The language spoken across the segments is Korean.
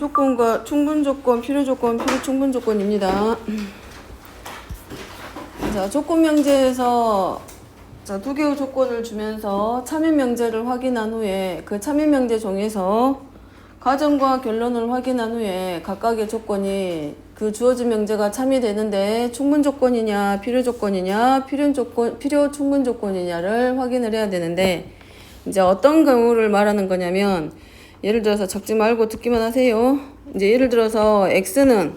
조건과 충분 조건, 필요 조건, 필요 충분 조건입니다. 자, 조건 명제에서 자, 두 개의 조건을 주면서 참인 명제를 확인한 후에 그 참인 명제 종에서 가정과 결론을 확인한 후에 각각의 조건이 그 주어진 명제가 참이 되는데 충분 조건이냐, 필요 조건이냐, 필요 충분 조건이냐를 확인을 해야 되는데 이제 어떤 경우를 말하는 거냐면 예를 들어서 적지 말고 듣기만 하세요. 이제 예를 들어서 x는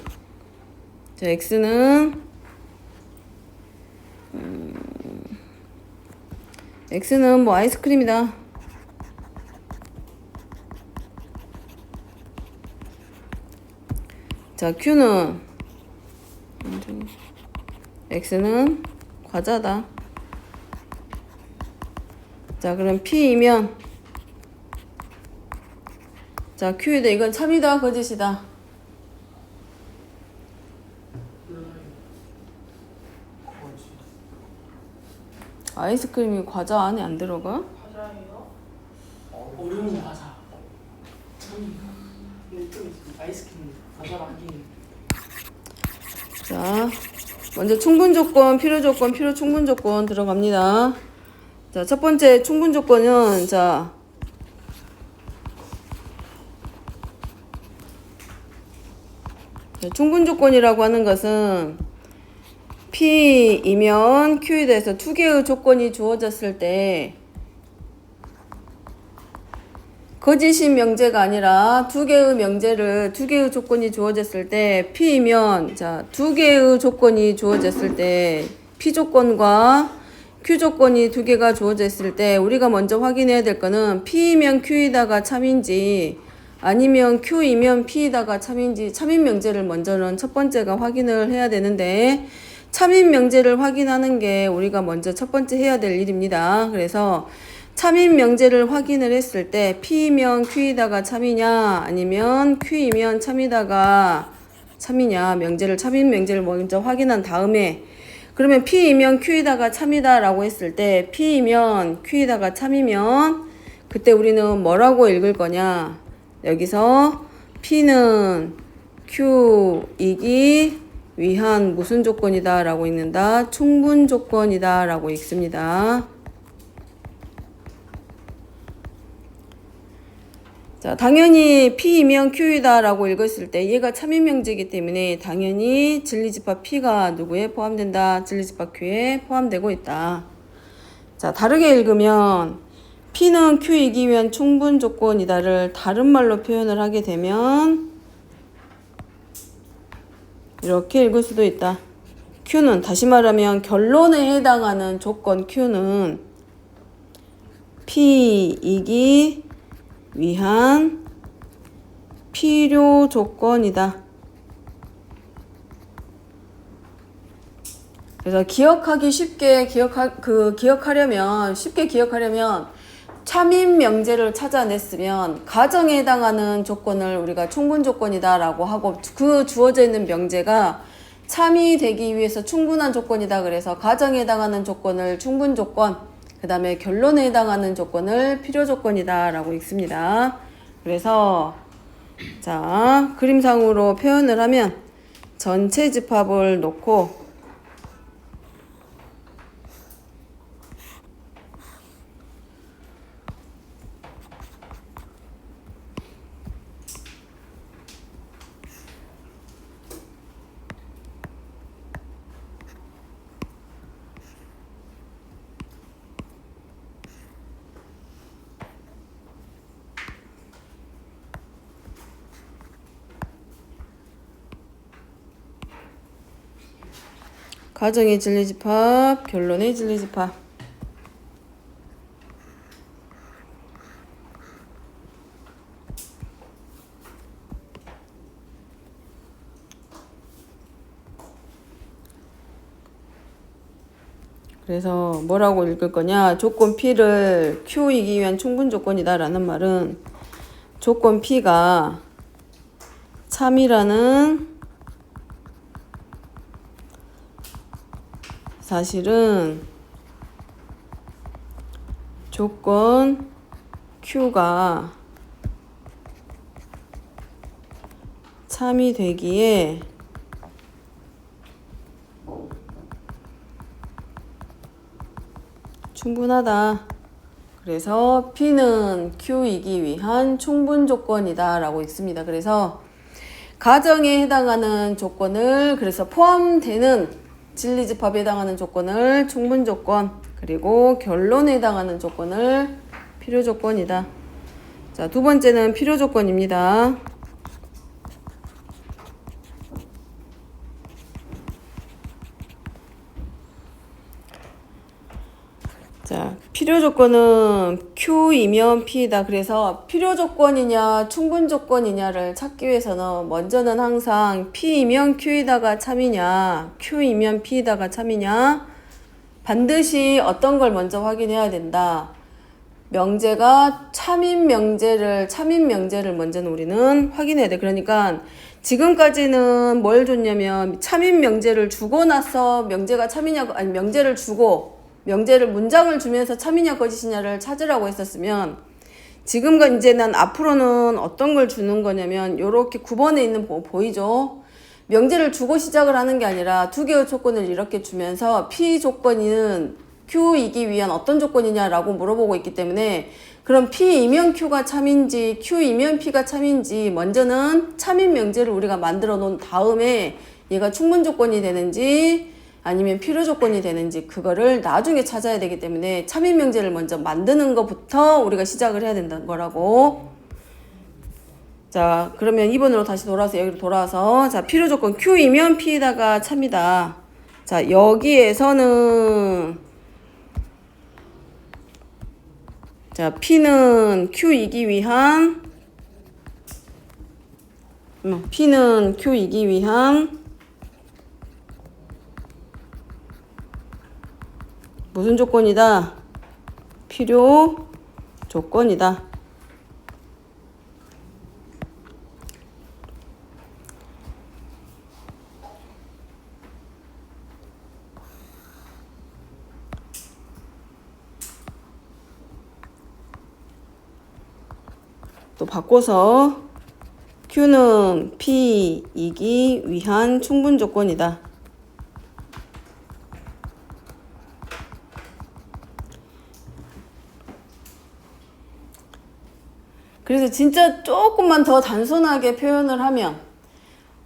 x는 뭐 아이스크림이다. 자, q는 x는 과자다. 자, 그럼 p이면 자, q이다. 이건 참이다, 거짓이다. 아이스크림이 과자 안에 안 들어가? 과자예요? 어려운 과자. 참이가. 근데 좀 아이스크림 과자가 아니에요. 자, 먼저 충분 조건, 필요 조건, 필요 충분 조건 들어갑니다. 자, 첫 번째 충분 조건은 자, 충분 조건이라고 하는 것은 P이면 Q에 대해서 두 개의 조건이 주어졌을 때 거짓인 명제가 아니라 두 개의 조건이 주어졌을 때 P이면 자, 두 개의 조건이 주어졌을 때 P 조건과 Q 조건이 두 개가 주어졌을 때 우리가 먼저 확인해야 될 거는 P이면 Q이다가 참인지 아니면 Q이면 P이다가 참인지 참인 명제를 먼저는 첫 번째가 확인을 해야 되는데 참인 명제를 확인하는 게 우리가 먼저 첫 번째 해야 될 일입니다. 그래서 참인 명제를 확인을 했을 때 P이면 Q이다가 참이냐 아니면 Q이면 참이다가 참이냐 참인 명제를 먼저 확인한 다음에 그러면 P이면 Q이다가 참이다 라고 했을 때 P이면 Q이다가 참이면 그때 우리는 뭐라고 읽을 거냐 여기서 P는 Q이기 위한 무슨 조건이다 라고 읽는다 충분 조건이다 라고 읽습니다. 자, 당연히 P이면 Q이다 라고 읽었을 때 얘가 참인 명제이기 때문에 당연히 진리집합 P가 누구에 포함된다? 진리집합 Q에 포함되고 있다. 자, 다르게 읽으면 P는 Q이기 위한 충분 조건이다를 다른 말로 표현을 하게 되면 이렇게 읽을 수도 있다. Q는 다시 말하면 결론에 해당하는 조건 Q는 P이기 위한 필요 조건이다. 그래서 쉽게 기억하려면 참인 명제를 찾아냈으면 가정에 해당하는 조건을 우리가 충분 조건이다 라고 하고 그 주어져 있는 명제가 참이 되기 위해서 충분한 조건이다. 그래서 가정에 해당하는 조건을 충분 조건 그 다음에 결론에 해당하는 조건을 필요 조건이다 라고 읽습니다. 그래서 자, 그림상으로 표현을 하면 전체 집합을 놓고 가정의 진리집합, 결론의 진리집합. 그래서 뭐라고 읽을 거냐? 조건 P를 Q이기 위한 충분 조건이다 라는 말은 조건 P가 참이라는 사실은 조건 Q가 참이 되기에 충분하다. 그래서 P는 Q이기 위한 충분 조건이다 라고 있습니다. 그래서 가정에 해당하는 조건을, 그래서 포함되는 진리집합에 해당하는 조건을 충분 조건, 그리고 결론에 해당하는 조건을 필요 조건이다. 자, 두 번째는 필요 조건입니다. 자, 필요 조건은 Q이면 P이다. 그래서 필요 조건이냐 충분 조건이냐를 찾기 위해서는 먼저는 항상 P이면 Q이다가 참이냐, Q이면 P이다가 참이냐, 반드시 어떤 걸 먼저 확인해야 된다. 명제가 참인 명제를 먼저는 우리는 확인해야 돼. 그러니까 지금까지는 뭘 줬냐면 참인 명제를 주고 나서 명제가 참이냐, 아니 명제를 주고 명제를 문장을 주면서 참이냐 거짓이냐를 찾으라고 했었으면, 지금과 이제는 앞으로는 어떤 걸 주는 거냐면 요렇게 9번에 있는 보이죠? 명제를 주고 시작을 하는 게 아니라 두 개의 조건을 이렇게 주면서 P 조건은 Q이기 위한 어떤 조건이냐라고 물어보고 있기 때문에, 그럼 P이면 Q가 참인지 Q이면 P가 참인지 먼저는 참인 명제를 우리가 만들어 놓은 다음에 얘가 충분 조건이 되는지 아니면 필요 조건이 되는지 그거를 나중에 찾아야 되기 때문에 참인 명제를 먼저 만드는 것부터 우리가 시작을 해야 된다는 거라고. 자, 그러면 2번으로 다시 돌아와서 여기로 돌아와서, 자, 필요 조건 Q이면 P에다가 참이다. 자, 여기에서는 자, P는 Q이기 위한 무슨 조건이다? 필요 조건이다. 또 바꿔서 Q는 P이기 위한 충분 조건이다. 그래서 진짜 조금만 더 단순하게 표현을 하면,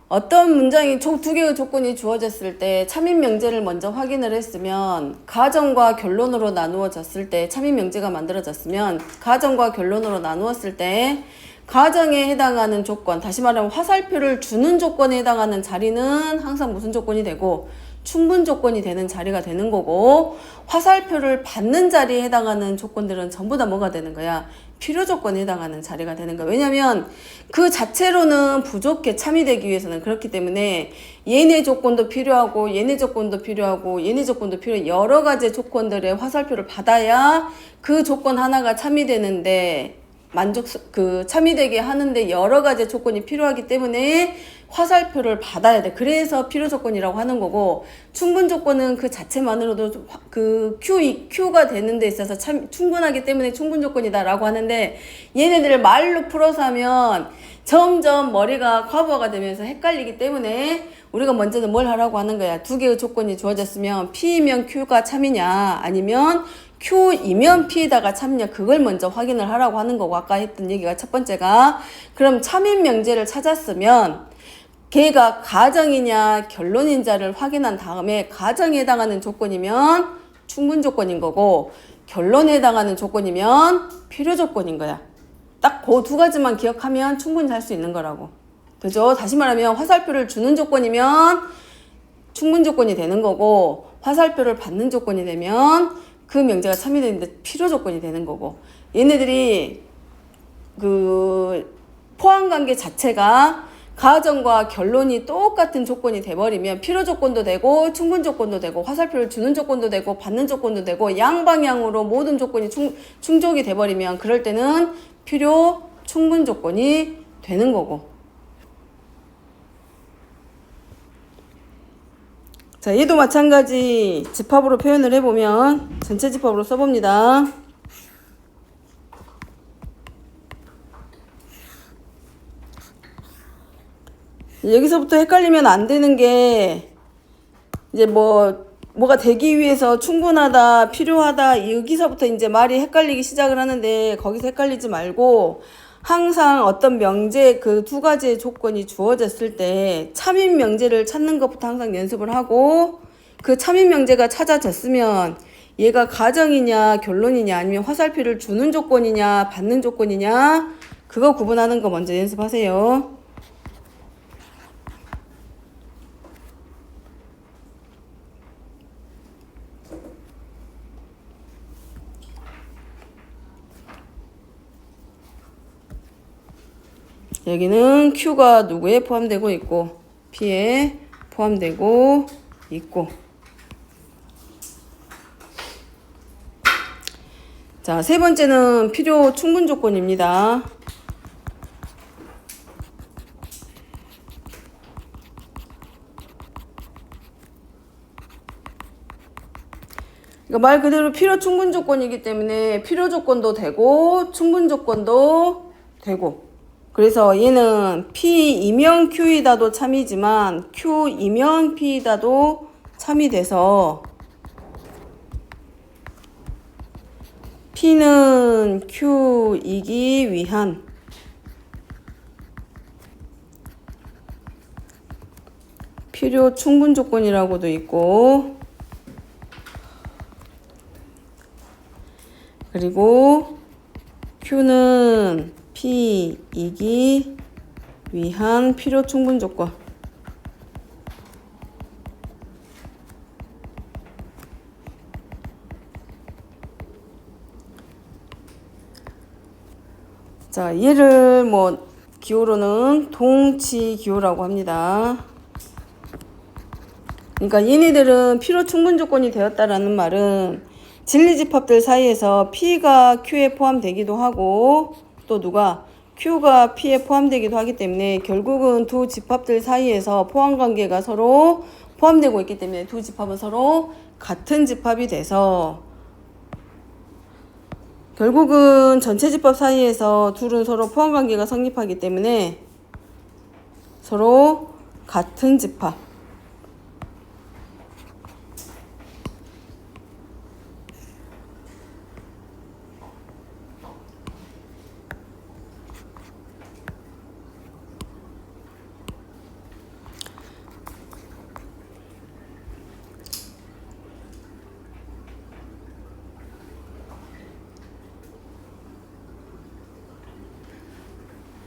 어떤 문장이 총 두 개의 조건이 주어졌을 때 참인 명제를 먼저 확인을 했으면, 가정과 결론으로 나누어졌을 때, 참인 명제가 만들어졌으면 가정과 결론으로 나누었을 때 가정에 해당하는 조건, 다시 말하면 화살표를 주는 조건에 해당하는 자리는 항상 무슨 조건이 되고 충분 조건이 되는 자리가 되는 거고, 화살표를 받는 자리에 해당하는 조건들은 전부 다 뭐가 되는 거야? 필요 조건에 해당하는 자리가 되는 거야. 왜냐면 그 자체로는 부족해, 참이 되기 위해서는. 그렇기 때문에 얘네 조건도 필요하고 얘네 조건도 필요하고 얘네 조건도 필요해. 여러 가지 조건들의 화살표를 받아야 그 조건 하나가 참이 되는데, 참이 되게 하는데 여러 가지 조건이 필요하기 때문에 화살표를 받아야 돼. 그래서 필요 조건이라고 하는 거고, 충분 조건은 그 자체만으로도 그 Q가 되는 데 있어서 참 충분하기 때문에 충분 조건이다라고 하는데, 얘네들을 말로 풀어서 하면 점점 머리가 과부하가 되면서 헷갈리기 때문에 우리가 먼저는 뭘 하라고 하는 거야? 두 개의 조건이 주어졌으면 P이면 Q가 참이냐 아니면 Q이면 P에다가 참냐, 그걸 먼저 확인을 하라고 하는 거고, 아까 했던 얘기가 첫 번째가, 그럼 참인 명제를 찾았으면 걔가 가정이냐 결론인자를 확인한 다음에 가정에 해당하는 조건이면 충분 조건인 거고, 결론에 해당하는 조건이면 필요 조건인 거야. 딱 그 두 가지만 기억하면 충분히 할 수 있는 거라고. 그죠? 다시 말하면 화살표를 주는 조건이면 충분 조건이 되는 거고, 화살표를 받는 조건이 되면 그 명제가 참이 되는데 필요 조건이 되는 거고, 얘네들이 그 포함관계 자체가 가정과 결론이 똑같은 조건이 돼버리면 필요 조건도 되고 충분 조건도 되고 화살표를 주는 조건도 되고 받는 조건도 되고 양방향으로 모든 조건이 충족이 돼버리면, 그럴 때는 필요 충분 조건이 되는 거고. 자, 얘도 마찬가지 집합으로 표현을 해보면 전체 집합으로 써봅니다. 여기서부터 헷갈리면 안 되는 게 이제 뭐가 되기 위해서 충분하다, 필요하다 여기서부터 이제 말이 헷갈리기 시작을 하는데 거기서 헷갈리지 말고 항상 어떤 명제 그 두 가지의 조건이 주어졌을 때 참인 명제를 찾는 것부터 항상 연습을 하고 그 참인 명제가 찾아졌으면 얘가 가정이냐 결론이냐 아니면 화살표를 주는 조건이냐 받는 조건이냐 그거 구분하는 거 먼저 연습하세요. 여기는 Q가 누구에 포함되고 있고 P에 포함되고 있고 자, 세 번째는 필요 충분 조건입니다. 그러니까 말 그대로 필요 충분 조건이기 때문에 필요 조건도 되고 충분 조건도 되고 그래서 얘는 P이면 Q이다도 참이지만 Q이면 P이다도 참이 돼서 P는 Q이기 위한 필요 충분 조건이라고도 있고 그리고 Q는 P이기 위한 필요 충분 조건 자, 얘를 기호로는 동치 기호라고 합니다. 그러니까 얘네들은 필요 충분 조건이 되었다라는 말은 진리집합들 사이에서 P가 Q에 포함되기도 하고 또 누가 Q가 P에 포함되기도 하기 때문에 결국은 두 집합들 사이에서 포함관계가 서로 포함되고 있기 때문에 두 집합은 서로 같은 집합이 돼서 결국은 전체 집합 사이에서 둘은 서로 포함관계가 성립하기 때문에 서로 같은 집합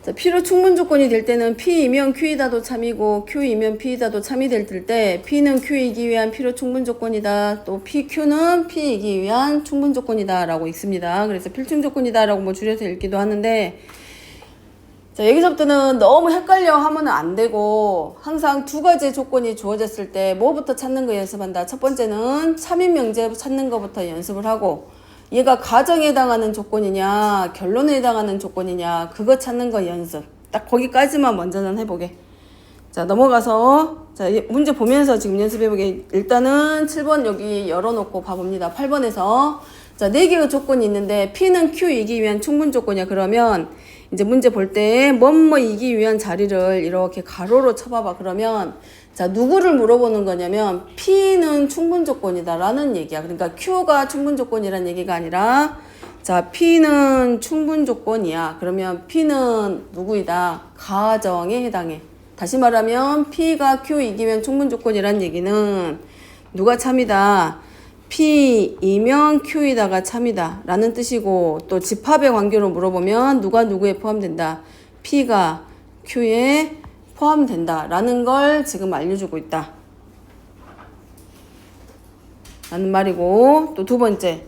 자, 필요 충분 조건이 될 때는 P이면 Q이다도 참이고 Q이면 P이다도 참이 될 때 P는 Q이기 위한 필요 충분 조건이다. 또 PQ는 P이기 위한 충분 조건이다 라고 읽습니다. 그래서 필충 조건이다 라고 줄여서 읽기도 하는데 자, 여기서부터는 너무 헷갈려 하면 안 되고 항상 두 가지의 조건이 주어졌을 때 뭐부터 찾는 거 연습한다. 첫 번째는 참인 명제 찾는 거부터 연습을 하고 얘가 가정에 해당하는 조건이냐 결론에 해당하는 조건이냐 그거 찾는 거 연습 딱 거기까지만 먼저는 해보게. 자, 넘어가서 자, 문제 보면서 지금 연습해보게. 일단은 7번 여기 열어놓고 봐봅니다. 8번에서 자, 4개의 조건이 있는데 P는 Q이기 위한 충분 조건이야. 그러면 이제 문제 볼 때 뭐뭐이기 위한 자리를 이렇게 가로로 쳐봐봐. 그러면 자, 누구를 물어보는 거냐면 P는 충분 조건이다 라는 얘기야. 그러니까 Q가 충분 조건이라는 얘기가 아니라 자, P는 충분 조건이야. 그러면 P는 누구이다? 가정에 해당해. 다시 말하면 P가 Q이기 위한 충분 조건이라는 얘기는 누가 참이다? P이면 Q이다가 참이다 라는 뜻이고 또 집합의 관계로 물어보면 누가 누구에 포함된다? P가 Q에 포함된다 라는 걸 지금 알려주고 있다 라는 말이고 또 두 번째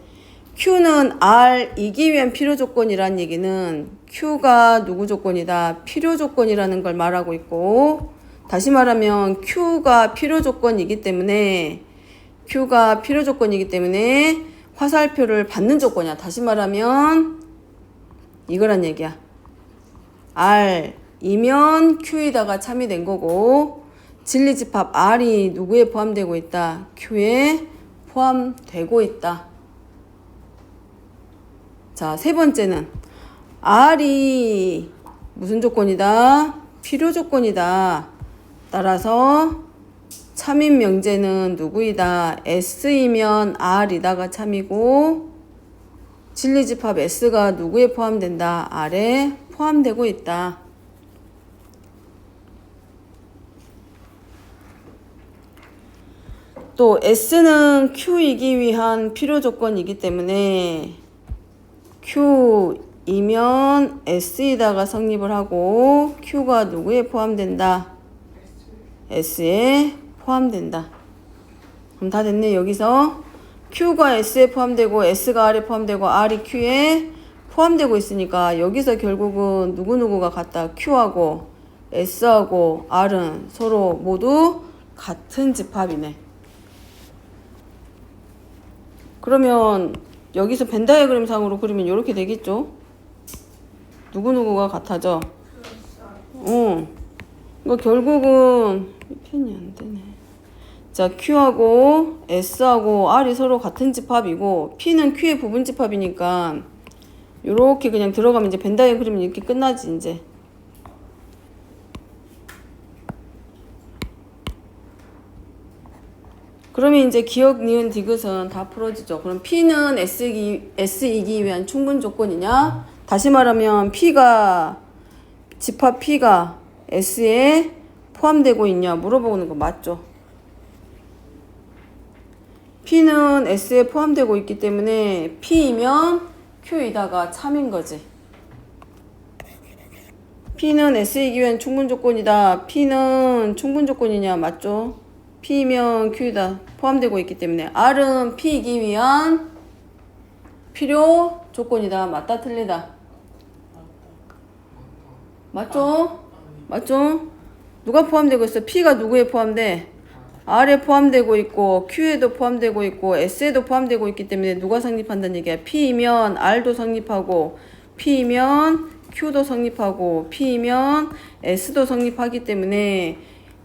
Q는 R이기 위한 필요 조건이라는 얘기는 Q가 누구 조건이다? 필요 조건이라는 걸 말하고 있고 다시 말하면 Q가 필요 조건이기 때문에 화살표를 받는 조건이야. 다시 말하면 이거란 얘기야. R이면 Q이다가 참이 된 거고 진리집합 R이 누구에 포함되고 있다? Q에 포함되고 있다. 자, 세 번째는 R이 무슨 조건이다? 필요 조건이다. 따라서 참인 명제는 누구이다? S이면 R이다가 참이고 진리집합 S가 누구에 포함된다? R에 포함되고 있다. 또 S는 Q이기 위한 필요 조건이기 때문에 Q이면 S이다가 성립을 하고 Q가 누구에 포함된다? S에 포함된다. 그럼 다 됐네. 여기서 Q가 S에 포함되고 S가 R에 포함되고 R이 Q에 포함되고 있으니까 여기서 결국은 누구누구가 같다. Q하고 S하고 R은 서로 모두 같은 집합이네. 그러면 여기서 벤 다이어그램 상으로 그리면 이렇게 되겠죠? 누구누구가 같아져. 그러니까 결국은 이 펜이 안 되네. 자, Q하고 S하고 R이 서로 같은 집합이고 P는 Q의 부분 집합이니까 요렇게 그냥 들어가면 이제 벤 다이어그램이 이렇게 끝나지 이제. 그러면 이제 기억, 니은, 디귿은 다 풀어지죠. 그럼 P는 S이기 위한 충분 조건이냐? 다시 말하면 P가 집합 P가 S에 포함되고 있냐 물어보는 거 맞죠? P는 S에 포함되고 있기 때문에 P이면 Q이다가 참인 거지. P는 S이기 위한 충분 조건이다. P는 충분 조건이냐 맞죠? P면 Q이다. 포함되고 있기 때문에 R은 P이기 위한 필요 조건이다. 맞다 틀리다? 맞죠? 맞죠? 누가 포함되고 있어? P가 누구에 포함돼? R에 포함되고 있고 Q에도 포함되고 있고 S에도 포함되고 있기 때문에 누가 성립한다는 얘기야? P이면 R도 성립하고 P이면 Q도 성립하고 P이면 S도 성립하기 때문에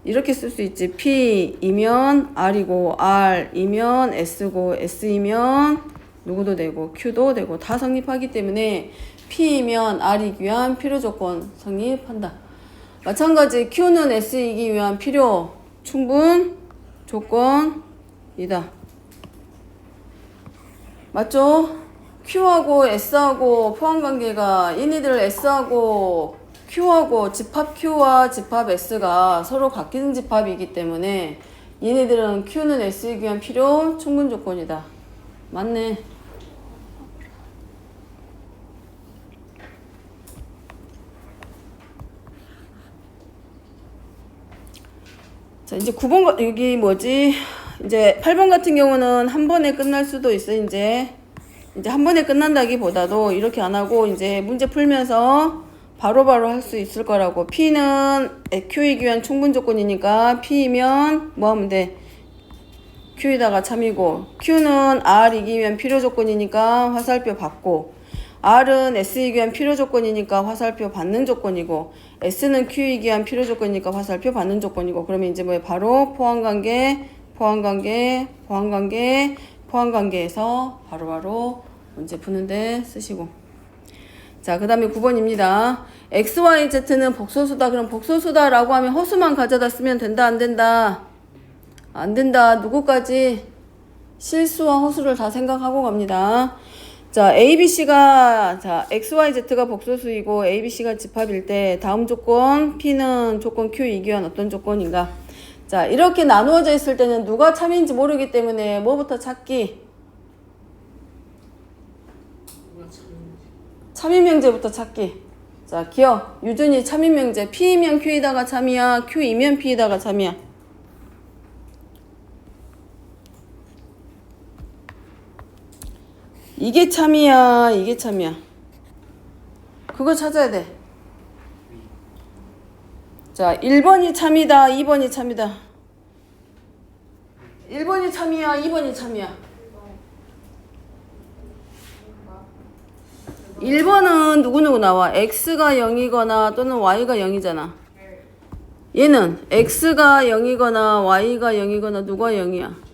이렇게 쓸 수 있지. P이면 R이고 R이면 S고 S이면 누구도 되고 Q도 되고 다 성립하기 때문에 P이면 R이기 위한 필요 조건 성립한다. 마찬가지 Q는 S이기 위한 필요 충분 조건이다. 맞죠? Q하고 S하고 포함관계가 얘네들 S하고 Q하고 집합 Q와 집합 S가 서로 같은 집합이기 때문에 얘네들은 Q는 S이기 위한 필요 충분 조건이다. 맞네. 자, 이제 9번, 여기 뭐지? 이제 8번 같은 경우는 한 번에 끝날 수도 있어, 이제 한 번에 끝난다기보다도 이렇게 안 하고, 이제 문제 풀면서 바로바로 할 수 있을 거라고. P는 Q이기 위한 충분 조건이니까, P이면 뭐 하면 돼? Q에다가 참이고, Q는 R이기 위한 필요 조건이니까 화살표 받고, R은 S이기 위한 필요 조건이니까 화살표 받는 조건이고 S는 Q이기 위한 필요 조건이니까 화살표 받는 조건이고 그러면 이제 뭐예요? 바로 포함관계에서 바로바로 문제 푸는데 쓰시고. 자, 그 다음에 9번입니다. X, Y, Z는 복소수다. 그럼 복소수다라고 하면 허수만 가져다 쓰면 된다, 안 된다? 안 된다. 누구까지? 실수와 허수를 다 생각하고 갑니다. 자, ABC가, 자, XYZ가 복소수이고 ABC가 집합일 때 다음 조건, P는 조건 Q이기 위한 어떤 조건인가? 자, 이렇게 나누어져 있을 때는 누가 참인지 모르기 때문에 뭐부터 찾기? 참인명제부터 찾기. 자, 기억. 유준이 참인명제. P이면 Q이다가 참이야. Q이면 P이다가 참이야. 이게 참이야, 이게 참이야. 그거 찾아야 돼. 자, 1번이 참이다, 2번이 참이다. 1번이 참이야, 2번이 참이야. 1번은 누구누구 나와? X가 0이거나 또는 Y가 0이잖아. 얘는 X가 0이거나 Y가 0이거나 누가 0이야?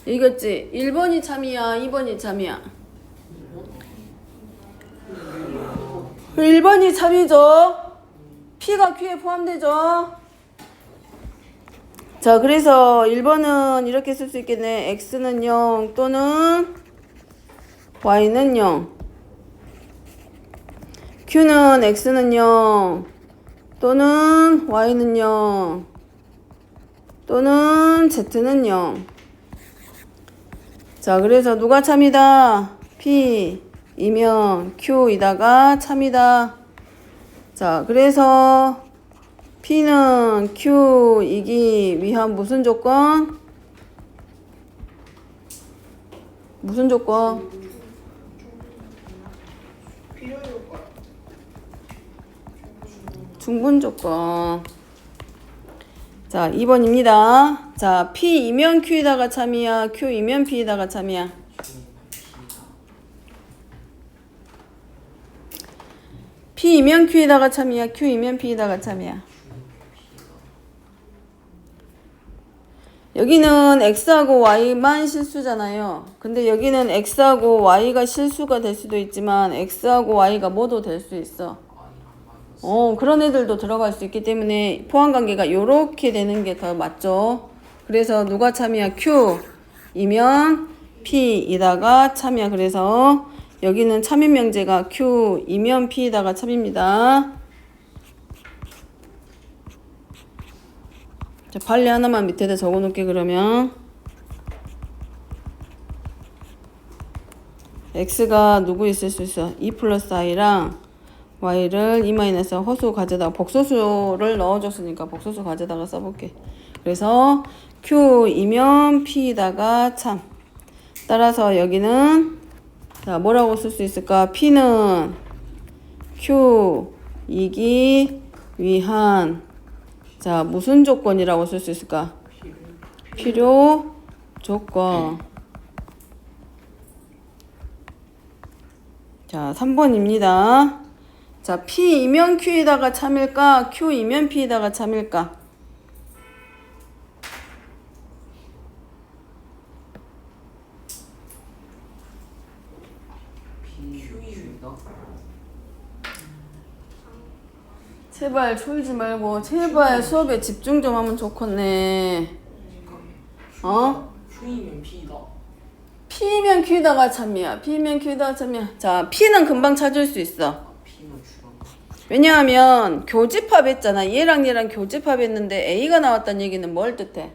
이겼지? 1번이 참이야, 2번이 참이야. 1번이 참이죠. P가 Q에 포함되죠. 자, 그래서 1번은 이렇게 쓸 수 있겠네. x는 0 또는 y는 0. q는 x는 0 또는 y는 0 또는 z는 0. 자, 그래서 누가 참이다? p이면 q이다가 참이다. 자, 그래서 p는 q이기 위한 무슨 조건? 무슨 조건? 필요 효과. 충분 조건. 자, 2번입니다. 자, p이면 q이다가 참이야, q이면 p이다가 참이야. p이면 q이다가 참이야, q이면 p이다가 참이야. 여기는 x하고 y만 실수잖아요. 근데 여기는 x하고 y가 실수가 될 수도 있지만 x하고 y가 모두 될 수 있어. 그런 애들도 들어갈 수 있기 때문에 포함관계가 요렇게 되는 게 더 맞죠. 그래서 누가 참이야? q이면 p이다가 참이야. 그래서 여기는 참인 명제가 q이면 p이다가 참입니다. 자, 판례 하나만 밑에다 적어놓을게. 그러면 x가 누구 있을 수 있어? 2 플러스 i랑 y를 2 마이너스 허수 가져다가 복소수를 넣어줬으니까 복소수 가져다가 써볼게. 그래서 q이면 p에다가 참. 따라서 여기는 자, 뭐라고 쓸 수 있을까? p는 q이기 위한 자, 무슨 조건이라고 쓸 수 있을까? 필요 조건. 자, 3번입니다. 자, p이면 q에다가 참일까? q이면 p에다가 참일까? 제발 졸지 말고 제발 수업에 집중 좀 하면 좋겠네. Q이면 P다. p면 q에다가 참이야. p면 q에다가 참이야. 자, p는 금방 찾을 수 있어. P는 주랑. 왜냐하면 교집합했잖아. 얘랑 얘랑 교집합했는데 a가 나왔다는 얘기는 뭘 뜻해?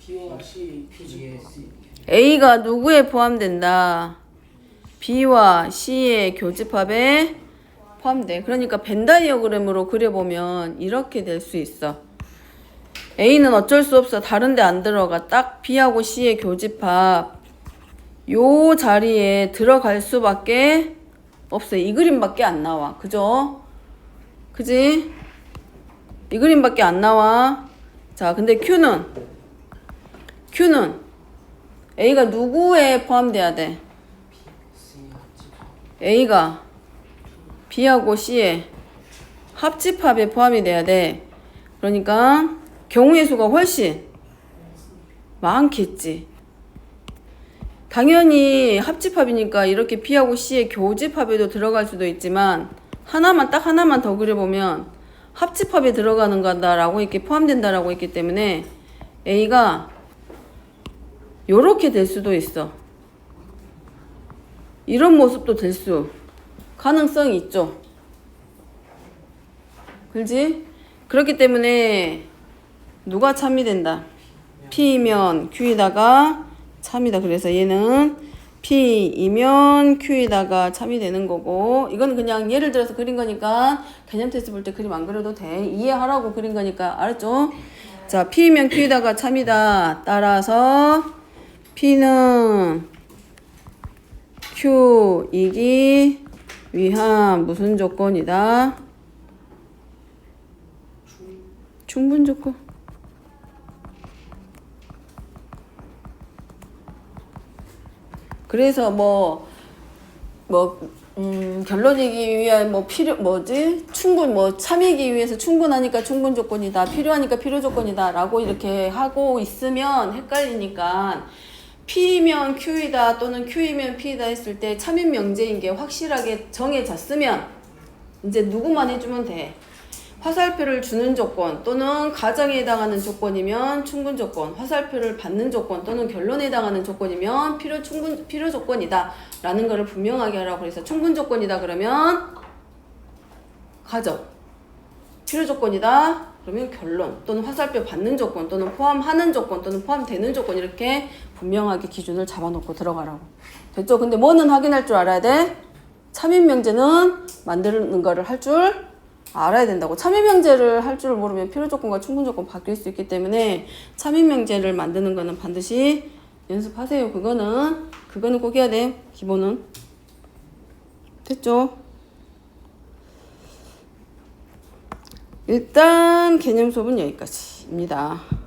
B와 C, P가. a가 누구에 포함된다? b와 c의 교집합에 포함돼. 그러니까 벤 다이어그램으로 그려보면 이렇게 될 수 있어. a는 어쩔 수 없어. 다른 데 안 들어가. 딱 b하고 c의 교집합 요 자리에 들어갈 수밖에 없어. 이 그림밖에 안 나와. 그죠? 그지? 이 그림밖에 안 나와. 자, 근데 q는 a가 누구에 포함돼야 돼? a가 b하고 c의 합집합에 포함이 돼야 돼. 그러니까 경우의 수가 훨씬 많겠지. 당연히 합집합이니까 이렇게 b하고 c의 교집합에도 들어갈 수도 있지만 딱 하나만 더 그려보면 합집합에 들어가는 거다라고 이렇게 포함된다라고 했기 때문에 a가 요렇게 될 수도 있어. 이런 모습도 될 수 가능성이 있죠. 그렇지? 그렇기 때문에 누가 참이 된다? p면 q에다가 참이다. 그래서 얘는 p이면 q에다가 참이 되는 거고, 이건 그냥 예를 들어서 그린 거니까 개념 테스트 볼 때 그림 안 그려도 돼. 이해하라고 그린 거니까. 알았죠? 자, p면 q에다가 참이다. 따라서 p는 q이기 위한 무슨 조건이다? 충분 조건. 그래서 결론이기 위한 참이기 위해서 충분하니까 충분 조건이다, 필요하니까 필요 조건이다라고 이렇게 하고 있으면 헷갈리니까 P면 Q이다 또는 Q이면 P이다 했을 때 참인 명제인 게 확실하게 정해졌으면 이제 누구만 해주면 돼. 화살표를 주는 조건 또는 가정에 해당하는 조건이면 충분 조건, 화살표를 받는 조건 또는 결론에 해당하는 조건이면 필요 조건이다 라는 것을 분명하게 하라고 그래서 충분 조건이다 그러면 가정, 필요 조건이다 그러면 결론 또는 화살표 받는 조건 또는 포함하는 조건 또는 포함되는 조건 이렇게 분명하게 기준을 잡아놓고 들어가라고. 됐죠? 근데 뭐는 확인할 줄 알아야 돼? 참인명제는 만드는 거를 할 줄 알아야 된다고. 참인명제를 할 줄 모르면 필요 조건과 충분 조건 바뀔 수 있기 때문에 참인명제를 만드는 거는 반드시 연습하세요. 그거는 꼭 해야 돼. 기본은. 됐죠? 일단 개념 수업은 여기까지입니다.